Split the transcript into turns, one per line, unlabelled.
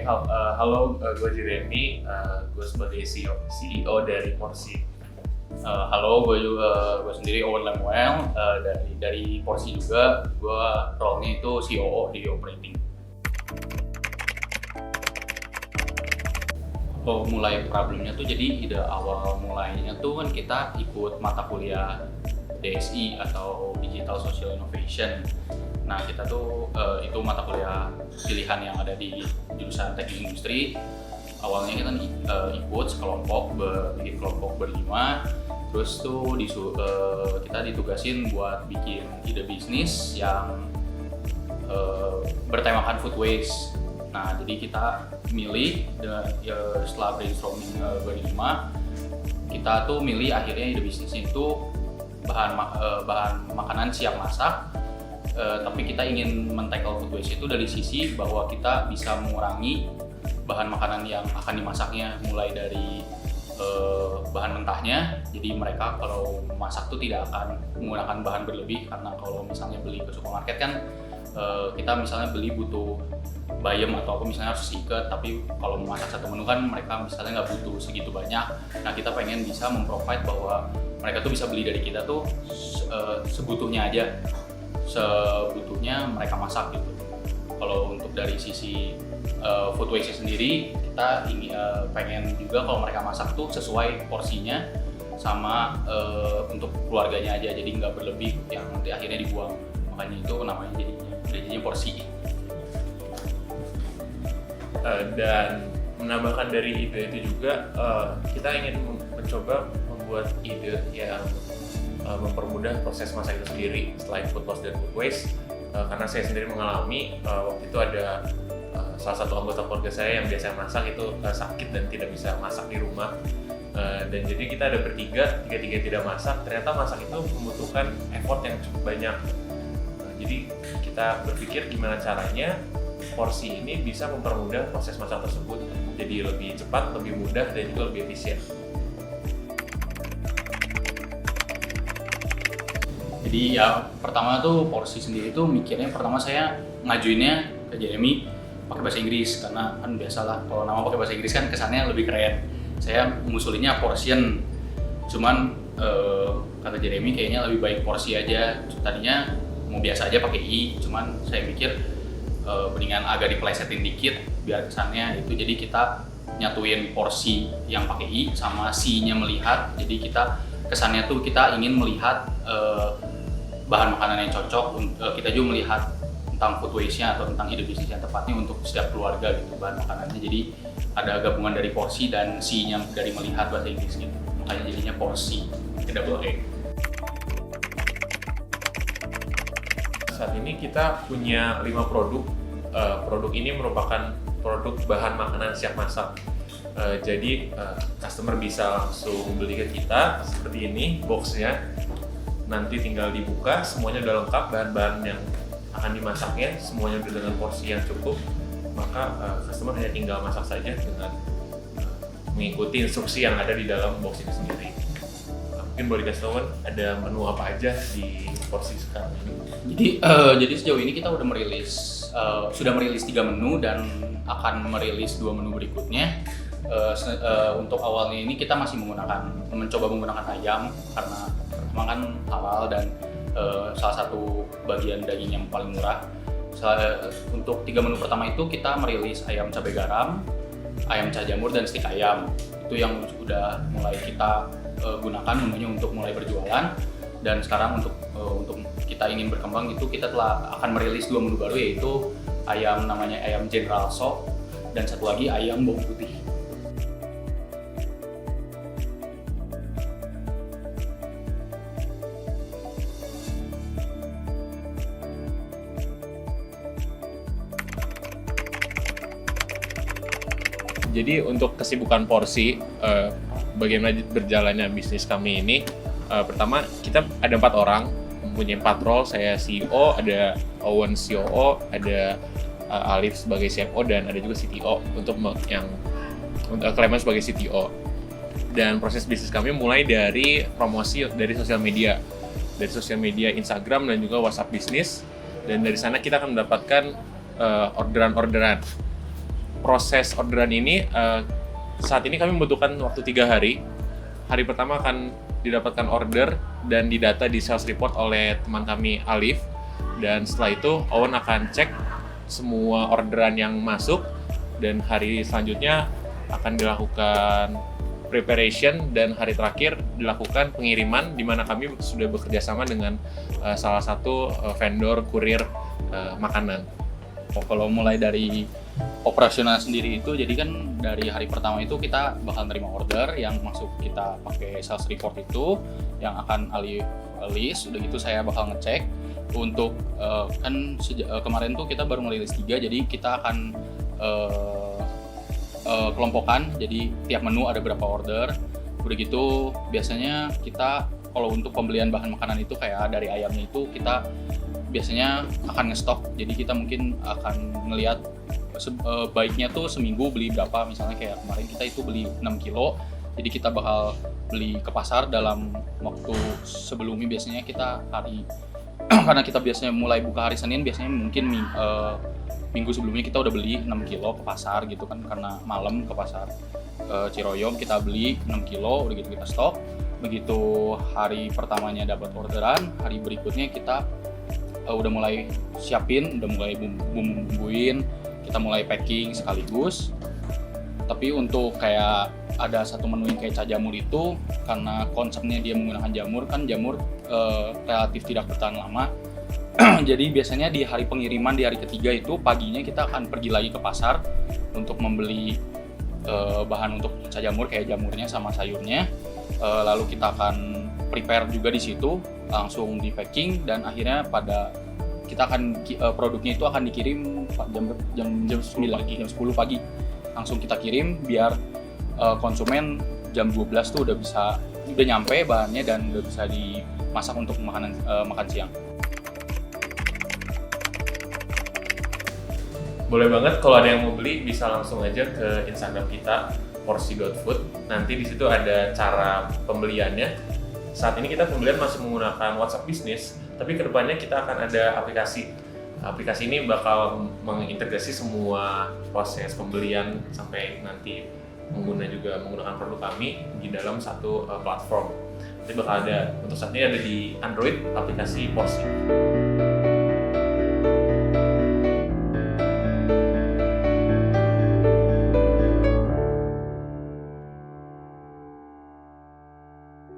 Halo, gue Jeremy, gue sebagai CEO dari Porsi. Halo, gue sendiri Owen Lemuel, dari Porsi juga. Gue role-nya itu COO di operating. Mulai problemnya tuh, jadi ide awal mulainya tuh kan kita ikut mata kuliah DSI atau Digital Social Innovation. Nah, kita tuh itu mata kuliah pilihan yang ada di jurusan teknik industri. Awalnya kita ikut sekelompok, bikin kelompok berlima. Terus tuh kita ditugasin buat bikin ide bisnis yang bertemakan food waste. Nah, jadi kita milih setelah brainstorming berlima, kita tuh milih akhirnya ide bisnisnya itu bahan makanan siap masak. Tapi kita ingin men-tackle food waste itu dari sisi bahwa kita bisa mengurangi bahan makanan yang akan dimasaknya, mulai dari bahan mentahnya. Jadi mereka kalau memasak tuh tidak akan menggunakan bahan berlebih, karena kalau misalnya beli ke supermarket kan kita misalnya beli butuh bayam atau apa misalnya harus ikat, tapi kalau memasak satu menu kan mereka misalnya nggak butuh segitu banyak. Nah, kita pengen bisa memprovide bahwa mereka tuh bisa beli dari kita tuh sebutuhnya aja, sebutuhnya mereka masak gitu. Kalau untuk dari sisi food waste sendiri, kita pengen juga kalau mereka masak tuh sesuai porsinya sama untuk keluarganya aja, jadi nggak berlebih yang nanti akhirnya dibuang. Makanya itu namanya jadinya porsi.
Dan menambahkan dari ide itu juga, kita ingin mencoba membuat ide yang mempermudah proses masak itu sendiri selain food loss dan food waste. Karena saya sendiri mengalami waktu itu ada salah satu anggota keluarga saya yang biasa masak itu sakit dan tidak bisa masak di rumah. Dan jadi kita ada tiga tidak masak. Ternyata masak itu membutuhkan effort yang cukup banyak. Jadi kita berpikir gimana caranya porsi ini bisa mempermudah proses masak tersebut jadi lebih cepat, lebih mudah, dan juga lebih efisien.
Jadi ya pertama tuh porsi sendiri tuh mikirnya, pertama saya ngajuinnya ke Jeremy pakai bahasa Inggris, karena kan biasalah kalau nama pakai bahasa Inggris kan kesannya lebih keren. Saya mengusulinya portion, cuman kata Jeremy kayaknya lebih baik porsi aja. Tadinya mau biasa aja pakai I, cuman saya mikir mendingan agak diplesetin dikit biar kesannya itu. Jadi kita nyatuin porsi yang pakai I sama C-nya melihat. Jadi kita kesannya tuh kita ingin melihat bahan makanan yang cocok. Kita juga melihat tentang food waste-nya atau tentang ide bisnis yang tepatnya untuk setiap keluarga gitu bahan makanannya. Jadi ada gabungan dari porsi dan C-nya dari melihat bahasa Inggris gitu. Makanya jadinya porsi, double E.
Saat ini kita punya 5 produk. Produk ini merupakan produk bahan makanan siap masak. Jadi customer bisa langsung beli ke kita seperti ini boxnya. Nanti tinggal dibuka, semuanya udah lengkap, bahan-bahan yang akan dimasaknya semuanya udah dengan porsi yang cukup. Maka customer hanya tinggal masak saja dengan mengikuti instruksi yang ada di dalam box ini sendiri. Mungkin boleh dikasih tahu ada menu apa aja di porsi sekarang ini?
Jadi sejauh ini kita sudah merilis 3 menu dan akan merilis 2 menu berikutnya. Untuk awalnya ini kita masih mencoba menggunakan ayam, karena memang kan halal dan salah satu bagian daging yang paling murah. Untuk 3 menu pertama itu kita merilis ayam cabai garam, ayam cah jamur, dan stik ayam. Itu yang sudah mulai kita gunakan menunya untuk mulai berjualan. Dan sekarang untuk kita ingin berkembang itu kita akan merilis 2 menu baru, yaitu namanya ayam General Tso dan satu lagi ayam bawang putih.
Jadi untuk kesibukan porsi, bagaimana berjalannya bisnis kami ini, pertama kita ada 4 orang, mempunyai 4 role. Saya CEO, ada Owen COO, ada Alif sebagai CFO, dan ada juga CTO untuk Clement sebagai CTO. Dan proses bisnis kami mulai dari promosi dari sosial media Instagram dan juga WhatsApp bisnis. Dan dari sana kita akan mendapatkan orderan-orderan. proses orderan ini saat ini kami membutuhkan waktu 3 hari. Hari pertama akan didapatkan order dan didata di sales report oleh teman kami Alif, dan setelah itu Owen akan cek semua orderan yang masuk, dan hari selanjutnya akan dilakukan preparation, dan hari terakhir dilakukan pengiriman, di mana kami sudah bekerja sama dengan salah satu vendor kurir makanan.
Kalau mulai dari operasional sendiri itu, jadi kan dari hari pertama itu kita bakal nerima order yang masuk, kita pakai sales report itu yang akan list. Udah gitu saya bakal ngecek untuk kemarin tuh kita baru ngerilis 3, jadi kita akan kelompokan, jadi tiap menu ada berapa order. Udah gitu biasanya kita kalau untuk pembelian bahan makanan itu kayak dari ayamnya itu kita biasanya akan ngestok, jadi kita mungkin akan ngelihat baiknya tuh seminggu beli berapa. Misalnya kayak kemarin kita itu beli 6 kilo, jadi kita bakal beli ke pasar dalam waktu sebelumnya. Biasanya kita karena kita biasanya mulai buka hari Senin, biasanya mungkin minggu sebelumnya kita udah beli 6 kilo ke pasar gitu kan, karena malam ke pasar Ciroyom kita beli 6 kilo, udah gitu kita stok. Begitu hari pertamanya dapat orderan, hari berikutnya kita udah mulai siapin, udah mulai bumbuin, kita mulai packing sekaligus. Tapi untuk kayak ada satu menu yang kayak jamur itu, karena konsepnya dia menggunakan jamur, kan jamur relatif tidak bertahan lama. Jadi biasanya di hari pengiriman, di hari ketiga itu paginya kita akan pergi lagi ke pasar untuk membeli bahan untuk jamur, kayak jamurnya sama sayurnya. Lalu kita akan prepare juga di situ, langsung di packing, dan akhirnya kita akan produknya itu akan dikirim jam 10 pagi langsung kita kirim, biar konsumen jam 12 tuh udah nyampe bahannya dan udah bisa dimasak untuk makan siang.
Boleh banget, kalau ada yang mau beli bisa langsung aja ke Instagram kita porsi.food. Nanti di situ ada cara pembeliannya. Saat ini kita pembelian masih menggunakan WhatsApp Business, tapi kedepannya kita akan ada aplikasi. Aplikasi ini bakal mengintegrasi semua proses pembelian sampai nanti pengguna juga menggunakan produk kami di dalam satu platform. Nanti bakal ada, untuk saat ini ada di Android aplikasi Porsi.